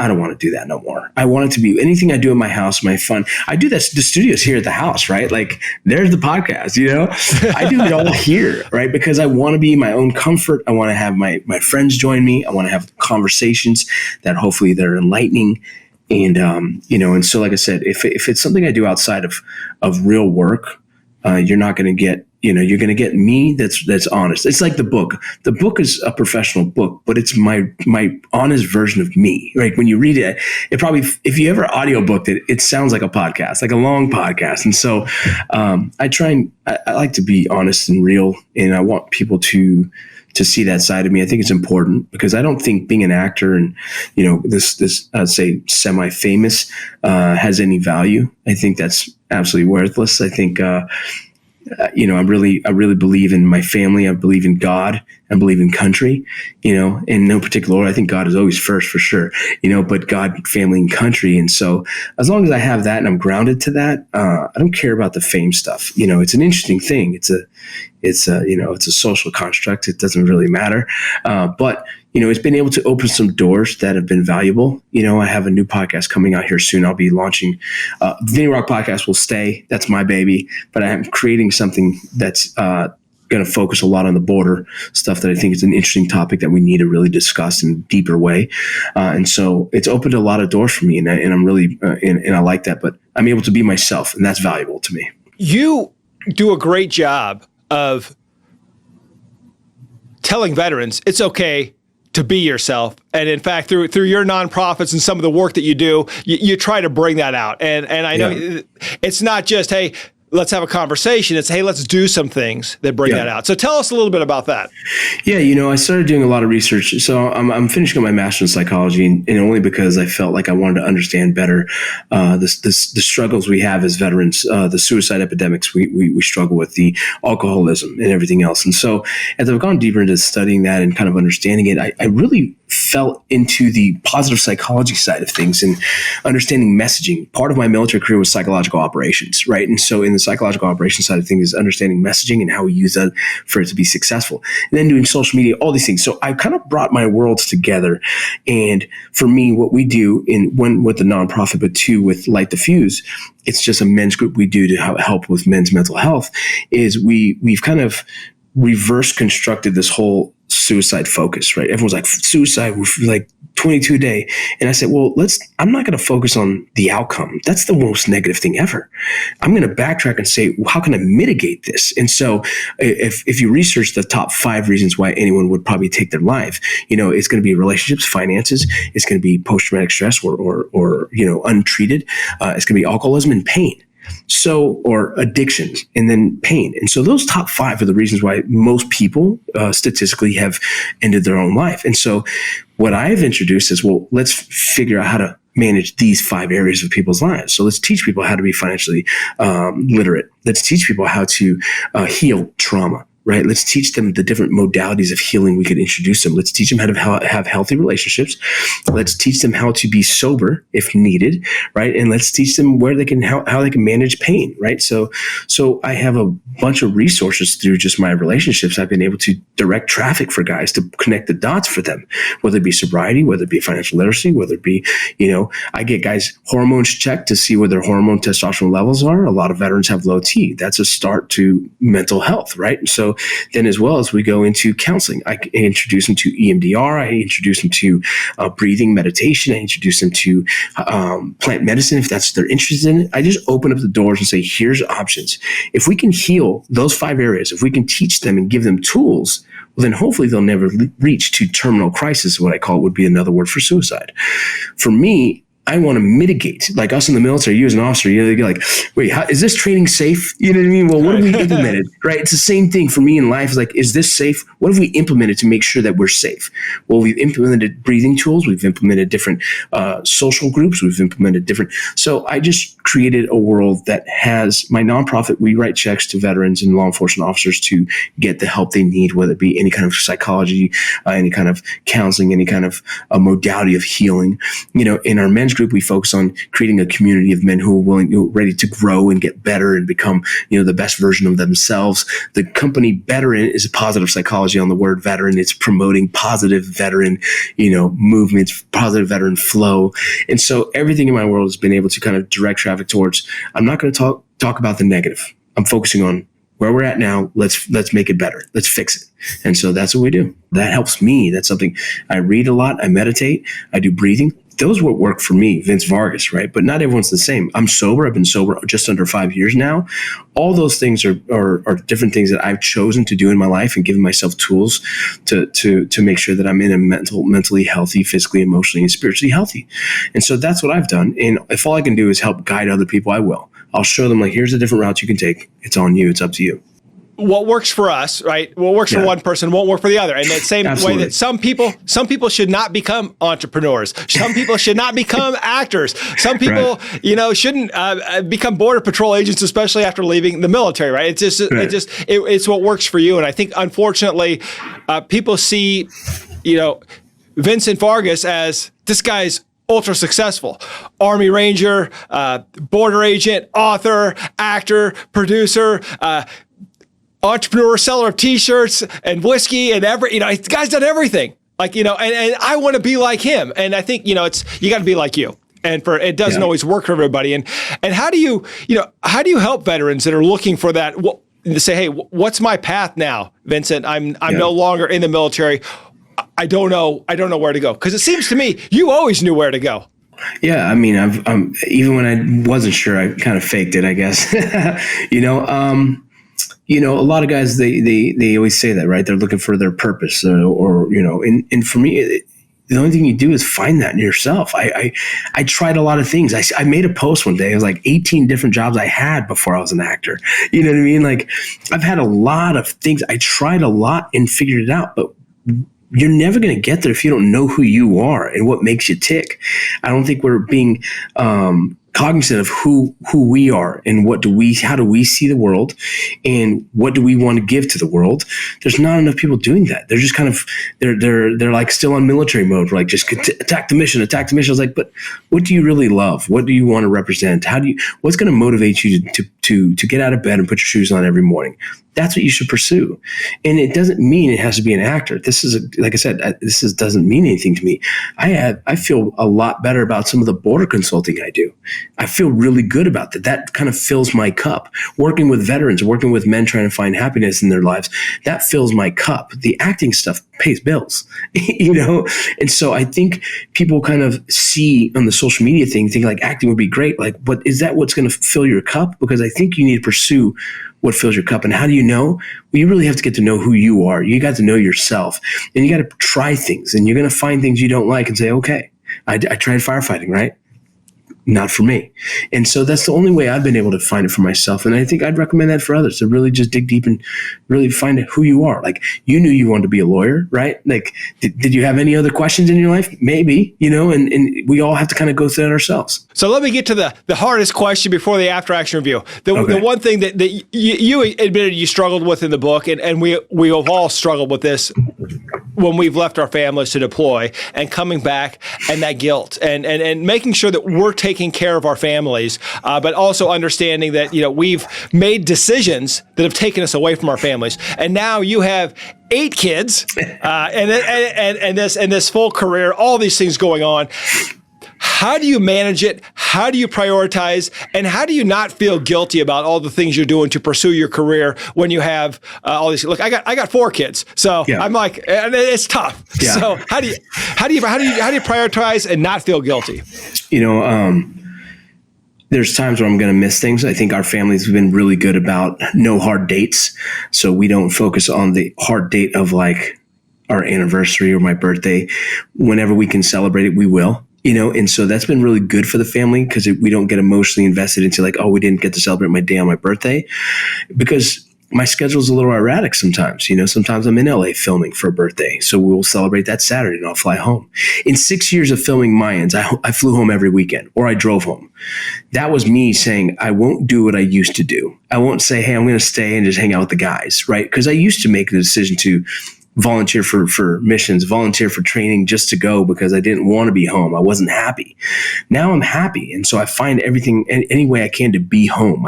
Speaker 1: I don't want to do that no more. I want it to be anything I do in my house, my fun. I do this, the studios here at the house, right? Like there's the podcast, I do it all here, right? Because I want to be my own comfort. I want to have my friends join me. I want to have conversations that hopefully they're enlightening. And, and so, like I said, if it's something I do outside of real work, you're not going to get, you're going to get me that's honest. It's like the book. The book is a professional book, but it's my honest version of me, right? When you read it, it probably, if you ever audiobooked it, it sounds like a podcast, like a long podcast. And so I like to be honest and real, and I want people to see that side of me. I think it's important because I don't think being an actor and, this I'd say semi-famous has any value. I think that's absolutely worthless. I think, I really believe in my family. I believe in God. I believe in country, in no particular order. I think God is always first for sure, but God, family, and country. And so as long as I have that and I'm grounded to that, I don't care about the fame stuff. It's an interesting thing. It's a social construct. It doesn't really matter. But it's been able to open some doors that have been valuable. I have a new podcast coming out here soon. I'll be launching, Vinny Rock Podcast will stay. That's my baby, but I am creating something that's, going to focus a lot on the border stuff that I think is an interesting topic that we need to really discuss in a deeper way. And so it's opened a lot of doors for me, and I'm really, and I like that, but I'm able to be myself, and that's valuable to me.
Speaker 2: You do a great job of telling veterans it's okay to be yourself. And in fact, through your nonprofits and some of the work that you do, you try to bring that out. And I know it's not just, hey, let's have a conversation. It's, hey, let's do some things that bring that out. So tell us a little bit about that.
Speaker 1: Yeah, I started doing a lot of research. So I'm finishing up my master's in psychology, and only because I felt like I wanted to understand better the struggles we have as veterans, the suicide epidemics we struggle with, the alcoholism and everything else. And so as I've gone deeper into studying that and kind of understanding it, I really fell into the positive psychology side of things and understanding messaging. Part of my military career was psychological operations, right? And so in the psychological operations side of things is understanding messaging and how we use that for it to be successful. And then doing social media, all these things. So I kind of brought my worlds together. And for me, what we do one with the nonprofit, but two with Light the Fuse, it's just a men's group we do to help with men's mental health, is we've kind of reverse constructed this whole suicide focus, right? Everyone's like, suicide, we're like 22 a day. And I said, well, I'm not going to focus on the outcome. That's the most negative thing ever. I'm going to backtrack and say, well, how can I mitigate this? And so if you research the top 5 reasons why anyone would probably take their life, it's going to be relationships, finances, it's going to be post-traumatic stress or untreated. It's going to be alcoholism and pain. So, or addictions and then pain. And so those top 5 are the reasons why most people statistically have ended their own life. And so what I've introduced is, well, let's figure out how to manage these 5 areas of people's lives. So let's teach people how to be financially literate. Let's teach people how to heal trauma. Right? Let's teach them the different modalities of healing we could introduce them. Let's teach them how to have healthy relationships. Let's teach them how to be sober if needed, right? And let's teach them where they can how they can manage pain, right? So I have a bunch of resources through just my relationships. I've been able to direct traffic for guys to connect the dots for them, whether it be sobriety, whether it be financial literacy, whether it be, I get guys hormones checked to see where their hormone testosterone levels are. A lot of veterans have low T. That's a start to mental health, right? So then as well as we go into counseling, I introduce them to EMDR, I introduce them to breathing meditation, I introduce them to plant medicine if that's what they're interested in. I just open up the doors and say, here's options. If we can heal those 5 areas, if we can teach them and give them tools, well, then hopefully they'll never reach to terminal crisis, what I call it would be another word for suicide. For me, I want to mitigate, like us in the military, you as an officer, you're like, wait, is this training safe? You know what I mean? Well, what have we implemented, right? It's the same thing for me in life. It's like, is this safe? What have we implemented to make sure that we're safe? Well, we've implemented breathing tools. We've implemented different social groups. We've implemented different. So I just created a world that has my nonprofit. We write checks to veterans and law enforcement officers to get the help they need, whether it be any kind of psychology, any kind of counseling, any kind of modality of healing. In our men's group, group, we focus on creating a community of men who are willing, ready to grow and get better and become, the best version of themselves. The company Veteran is a positive psychology on the word veteran. It's promoting positive veteran, movements, positive veteran flow. And so everything in my world has been able to kind of direct traffic towards, I'm not going to talk about the negative. I'm focusing on where we're at now. Let's make it better. Let's fix it. And so that's what we do. That helps me. That's something I read a lot. I meditate. I do breathing. Those what work for me, Vince Vargas, right? But not everyone's the same. I'm sober. I've been sober just under 5 years now. All those things are different things that I've chosen to do in my life and given myself tools to make sure that I'm in a mentally healthy, physically, emotionally, and spiritually healthy. And so that's what I've done. And if all I can do is help guide other people, I will. I'll show them, like, here's a different route you can take. It's on you. It's up to you.
Speaker 2: What works for us, right? What works for one person won't work for the other. And that same
Speaker 1: Absolutely.
Speaker 2: way that some people should not become entrepreneurs. Some people should not become actors. Some people, shouldn't become border patrol agents, especially after leaving the military, right? It's what works for you. And I think, unfortunately, people see, Vincent Vargas as this guy's ultra successful. Army Ranger, border agent, author, actor, producer, entrepreneur, seller of t-shirts and whiskey and the guy's done everything. And I want to be like him. And I think, you got to be like you. And it doesn't always work for everybody. And how do you help veterans that are looking for that? Say, hey, what's my path now, Vincent? I'm no longer in the military. I don't know where to go. Because it seems to me you always knew where to go.
Speaker 1: Yeah, I mean, even when I wasn't sure, I kind of faked it, I guess. A lot of guys, they always say that, right? They're looking for their purpose, and for me, the only thing you do is find that in yourself. I tried a lot of things. I made a post one day. It was like 18 different jobs I had before I was an actor. You know what I mean? Like, I've had a lot of things. I tried a lot and figured it out, but you're never going to get there if you don't know who you are and what makes you tick. I don't think we're being cognizant of who we are and how do we see the world and what do we want to give to the world. There's not enough people doing that. They're just kind of, they're like still on military mode. We're like, just attack the mission. I was like, but what do you really love? What do you want to represent? What's going to motivate you to get out of bed and put your shoes on every morning? That's what you should pursue. And it doesn't mean it has to be an actor. This is, like I said, doesn't mean anything to me. I feel a lot better about some of the border consulting I do. I feel really good about that. That kind of fills my cup. Working with veterans, working with men trying to find happiness in their lives, that fills my cup. The acting stuff pays bills, And so I think people kind of see on the social media think like acting would be great. Like, but is that what's going to fill your cup? Because I think you need to pursue what fills your cup. And how do you know? Well, you really have to get to know who you are. You got to know yourself, and you got to try things, and you're going to find things you don't like and say, okay, I tried firefighting, right? Not for me. And so that's the only way I've been able to find it for myself. And I think I'd recommend that for others, to really just dig deep and really find out who you are. Like, you knew you wanted to be a lawyer, right? Like, did you have any other questions in your life? Maybe, and we all have to kind of go through that ourselves.
Speaker 2: So let me get to the hardest question before the after action review. The one thing that you admitted you struggled with in the book, and we have all struggled with this when we've left our families to deploy and coming back, and that guilt and making sure that we're taking care of our families, but also understanding that we've made decisions that have taken us away from our families, and now you have 8 kids and this full career, all these things going on. How do you manage it? How do you prioritize? And how do you not feel guilty about all the things you're doing to pursue your career when you have all these? Look, I got 4 kids, so I'm like, it's tough. Yeah. So how do you prioritize and not feel guilty?
Speaker 1: There's times where I'm going to miss things. I think our families have been really good about no hard dates, so we don't focus on the hard date of like our anniversary or my birthday. Whenever we can celebrate it, we will. And so that's been really good for the family, because we don't get emotionally invested into like, oh, we didn't get to celebrate my day on my birthday, because my schedule is a little erratic sometimes. Sometimes I'm in LA filming for a birthday, so we'll celebrate that Saturday and I'll fly home. In 6 years of filming Mayans, I flew home every weekend, or I drove home. That was me saying, I won't do what I used to do. I won't say, hey, I'm going to stay and just hang out with the guys, right? Because I used to make the decision to volunteer for missions, volunteer for training just to go because I didn't want to be home. I wasn't happy. Now I'm happy. And so I find everything, any way I can to be home.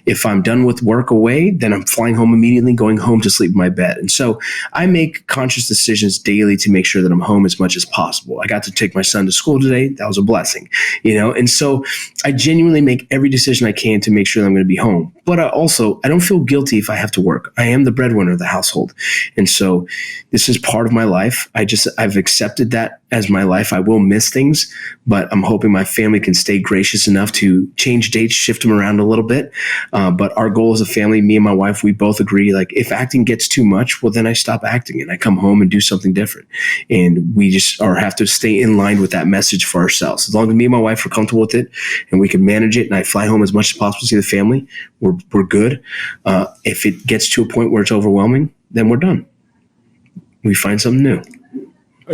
Speaker 1: If I'm done with work away, then I'm flying home immediately, going home to sleep in my bed. And so I make conscious decisions daily to make sure that I'm home as much as possible. I got to take my son to school today. That was a blessing, and so I genuinely make every decision I can to make sure that I'm going to be home. But I don't feel guilty if I have to work. I am the breadwinner of the household. And so this is part of my life. I've accepted that as my life. I will miss things, but I'm hoping my family can stay gracious enough to change dates, shift them around a little bit. But our goal as a family, me and my wife, we both agree, like if acting gets too much, well, then I stop acting and I come home and do something different. And we just have to stay in line with that message for ourselves. As long as me and my wife are comfortable with it and we can manage it and I fly home as much as possible to see the family, we're good. If it gets to a point where it's overwhelming, then we're done. We find something new.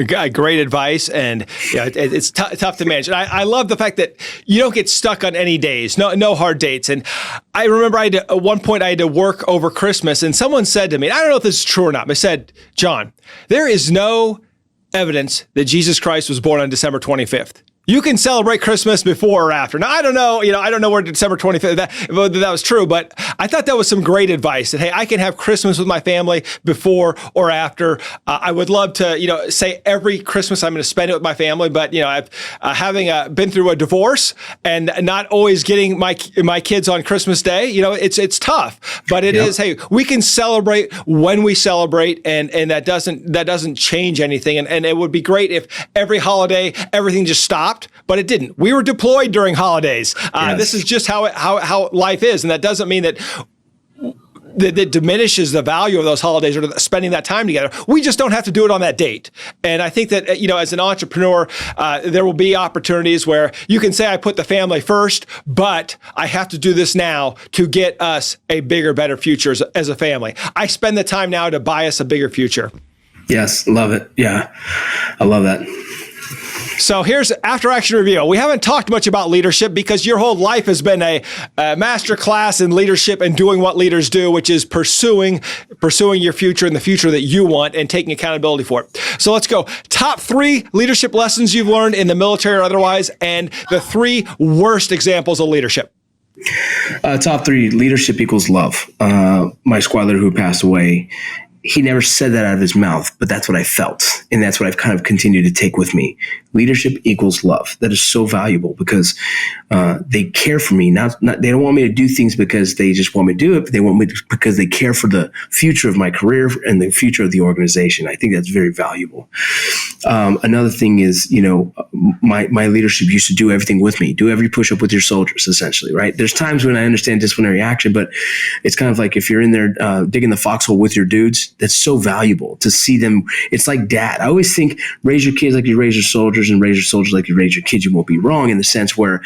Speaker 2: Great advice, and it's tough to manage. And I love the fact that you don't get stuck on any days, no hard dates. And I remember at one point I had to work over Christmas, and someone said to me, and I don't know if this is true or not, but they said, John, there is no evidence that Jesus Christ was born on December 25th. You can celebrate Christmas before or after. Now, I don't know where December 25th, that was true, but I thought that was some great advice that, hey, I can have Christmas with my family before or after. I would love to, say every Christmas I'm going to spend it with my family, but, I've having been through a divorce and not always getting my kids on Christmas Day, it's tough, but it is, hey, we can celebrate when we celebrate, and that doesn't change anything. And it would be great if every holiday, everything just stopped. But it didn't. We were deployed during holidays.
Speaker 1: Yes.
Speaker 2: This is just how life is, and that doesn't mean that diminishes the value of those holidays or spending that time together. We just don't have to do it on that date. And I think that as an entrepreneur, there will be opportunities where you can say I put the family first, but I have to do this now to get us a bigger, better future as a family. I spend the time now to buy us a bigger future.
Speaker 1: Yes, love it. Yeah, I love that.
Speaker 2: So here's After Action Review. We haven't talked much about leadership because your whole life has been a master class in leadership and doing what leaders do, which is pursuing your future and the future that you want and taking accountability for it. So let's go. Top 3 leadership lessons you've learned in the military or otherwise, and the 3 worst examples of leadership.
Speaker 1: Top 3, leadership equals love. My squad leader who passed away, he never said that out of his mouth, but that's what I felt. And that's what I've kind of continued to take with me. Leadership equals love. That is so valuable because they care for me. They don't want me to do things because they just want me to do it, but they want me to, because they care for the future of my career and the future of the organization. I think that's very valuable. Another thing is, my leadership used to do everything with me, do every push-up with your soldiers, essentially, right? There's times when I understand disciplinary action, but it's kind of like if you're in there digging the foxhole with your dudes, that's so valuable to see them. It's like dad. I always think raise your kids like you raise your soldiers and raise your soldiers like you raise your kids. You won't be wrong in the sense where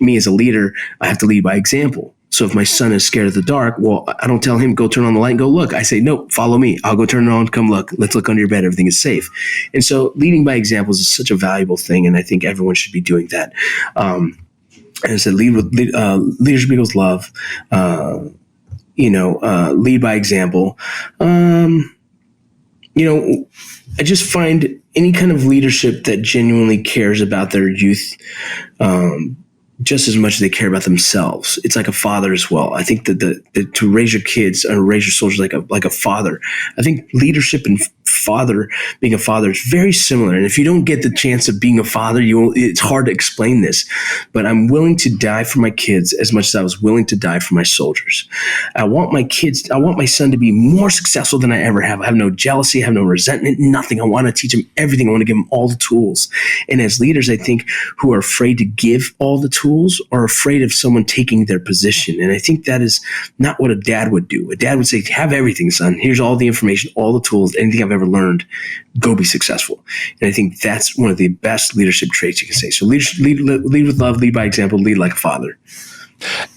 Speaker 1: me as a leader, I have to lead by example. So if my son is scared of the dark, well, I don't tell him, go turn on the light and go look. I say, no, follow me. I'll go turn it on. Come look. Let's look under your bed. Everything is safe. And so leading by examples is such a valuable thing. And I think everyone should be doing that. And I said, leadership equals love. Lead by example. I just find any kind of leadership that genuinely cares about their youth, just as much as they care about themselves. It's like a father as well. I think that to raise your kids or raise your soldiers like a father, I think leadership and being a father is very similar. And if you don't get the chance of being a father, it's hard to explain this, but I'm willing to die for my kids as much as I was willing to die for my soldiers. I want my son to be more successful than I ever have. I have no jealousy. I have no resentment, nothing. I want to teach him everything. I want to give him all the tools. And as leaders, I think who are afraid to give all the tools are afraid of someone taking their position. And I think that is not what a dad would do. A dad would say, have everything, son. Here's all the information, all the tools, anything I've ever learned, go be successful. And I think that's one of the best leadership traits you can say. So lead with love, lead by example, lead like a father.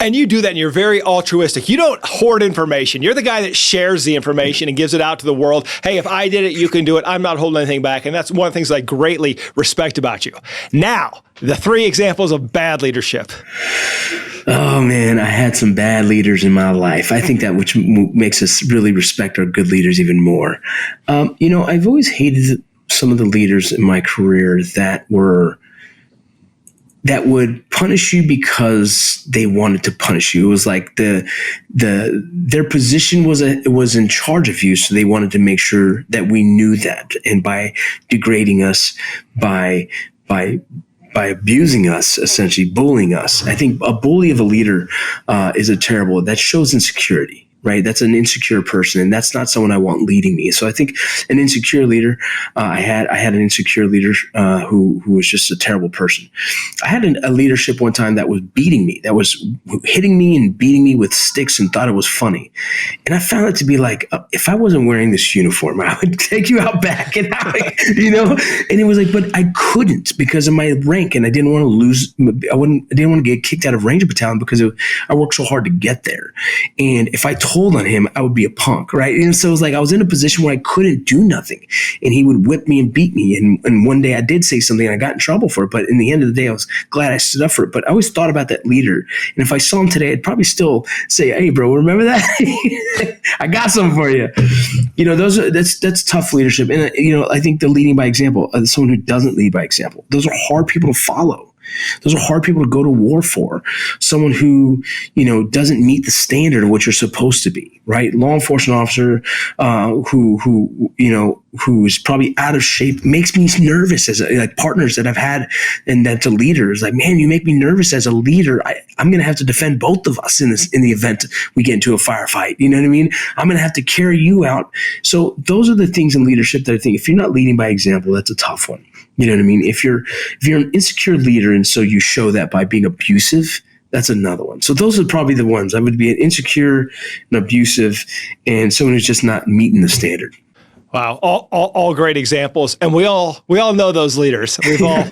Speaker 2: And you do that and you're very altruistic. You don't hoard information. You're the guy that shares the information and gives it out to the world. Hey, if I did it, you can do it. I'm not holding anything back. And that's one of the things I greatly respect about you. Now, the 3 examples of bad leadership.
Speaker 1: Oh man, I had some bad leaders in my life. I think that which makes us really respect our good leaders even more. I've always hated some of the leaders in my career that would punish you because they wanted to punish you. It was like their position was in charge of you, so they wanted to make sure that we knew that. And by degrading us, by abusing us, essentially bullying us, I think a bully of a leader is that shows insecurity. Right, that's an insecure person, and that's not someone I want leading me. So I think an insecure leader. I had an insecure leader who was just a terrible person. I had a leadership one time that was beating me, that was hitting me and beating me with sticks, and thought it was funny. And I found it to be like, if I wasn't wearing this uniform, I would take you out back, and And it was like, but I couldn't because of my rank, and I didn't want to lose. I didn't want to get kicked out of Ranger Battalion because I worked so hard to get there. And if I told on him, I would be a punk, right? And so it was like I was in a position where I couldn't do nothing, and he would whip me and beat me. And one day I did say something, and I got in trouble for it. But in the end of the day, I was glad I stood up for it. But I always thought about that leader, and if I saw him today, I'd probably still say, "Hey, bro, remember that? I got something for you." That's tough leadership, and I think the leading by example, someone who doesn't lead by example, those are hard people to follow. Those are hard people to go to war for. Someone who, doesn't meet the standard of what you're supposed to be, right? Law enforcement officer who is probably out of shape makes me nervous as like partners that I've had, and that's a leader is like, man, you make me nervous as a leader. I'm going to have to defend both of us in the event we get into a firefight. You know what I mean? I'm going to have to carry you out. So those are the things in leadership that I think if you're not leading by example, that's a tough one. You know what I mean? If you're an insecure leader and so you show that by being abusive, that's another one. So those are probably the ones. I would be an insecure and abusive and someone who's just not meeting the standard.
Speaker 2: Wow, all great examples, and we all know those leaders.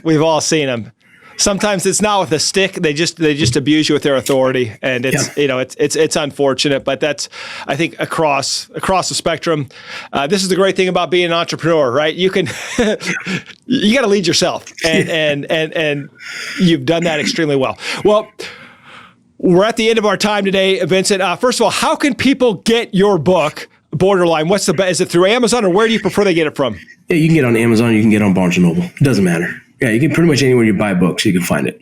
Speaker 2: We've all seen them. Sometimes it's not with a stick; they just abuse you with their authority, and it's unfortunate. But that's, I think, across the spectrum. This is the great thing about being an entrepreneur, right? You got to lead yourself, and you've done that extremely well. Well, we're at the end of our time today, Vincent. First of all, how can people get your book, Borderline? Is it through Amazon, or where do you prefer they get it from?
Speaker 1: Yeah, you can get it on Amazon. You can get it on Barnes & Noble. It doesn't matter. Yeah, you can pretty much anywhere you buy books, you can find it.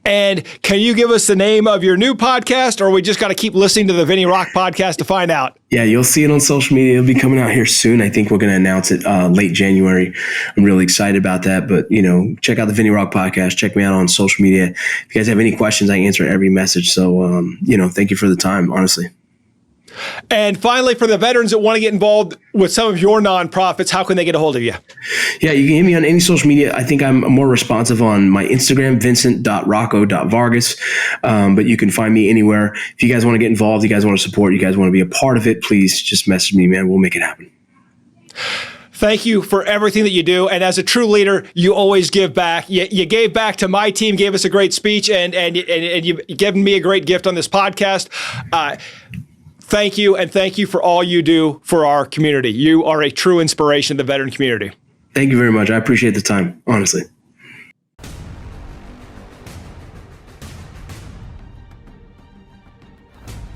Speaker 2: And can you give us the name of your new podcast, or we just got to keep listening to the Vinny Rock podcast to find out?
Speaker 1: Yeah, you'll see it on social media. It'll be coming out here soon. I think we're going to announce it late January. I'm really excited about that. But, check out the Vinny Rock podcast. Check me out on social media. If you guys have any questions, I answer every message. So, thank you for the time, honestly.
Speaker 2: And finally, for the veterans that want to get involved with some of your nonprofits, how can they get a hold of you?
Speaker 1: Yeah, you can hit me on any social media. I think I'm more responsive on my Instagram, vincent.rocco.vargas. But you can find me anywhere. If you guys want to get involved, you guys want to support, you guys want to be a part of it, please just message me, man. We'll make it happen.
Speaker 2: Thank you for everything that you do. And as a true leader, you always give back. You gave back to my team, gave us a great speech, and you've given me a great gift on this podcast. Thank you, and thank you for all you do for our community. You are a true inspiration to the veteran community.
Speaker 1: Thank you very much. I appreciate the time, honestly.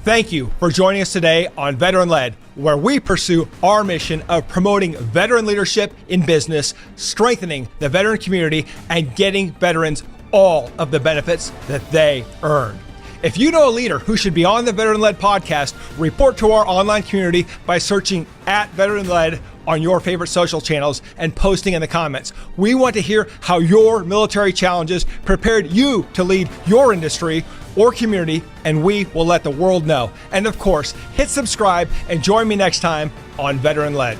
Speaker 2: Thank you for joining us today on Veteran Led, where we pursue our mission of promoting veteran leadership in business, strengthening the veteran community, and getting veterans all of the benefits that they earn. If you know a leader who should be on the Veteran Led podcast, report to our online community by searching @Veteran Led on your favorite social channels and posting in the comments. We want to hear how your military challenges prepared you to lead your industry or community, and we will let the world know. And of course, hit subscribe and join me next time on Veteran Led.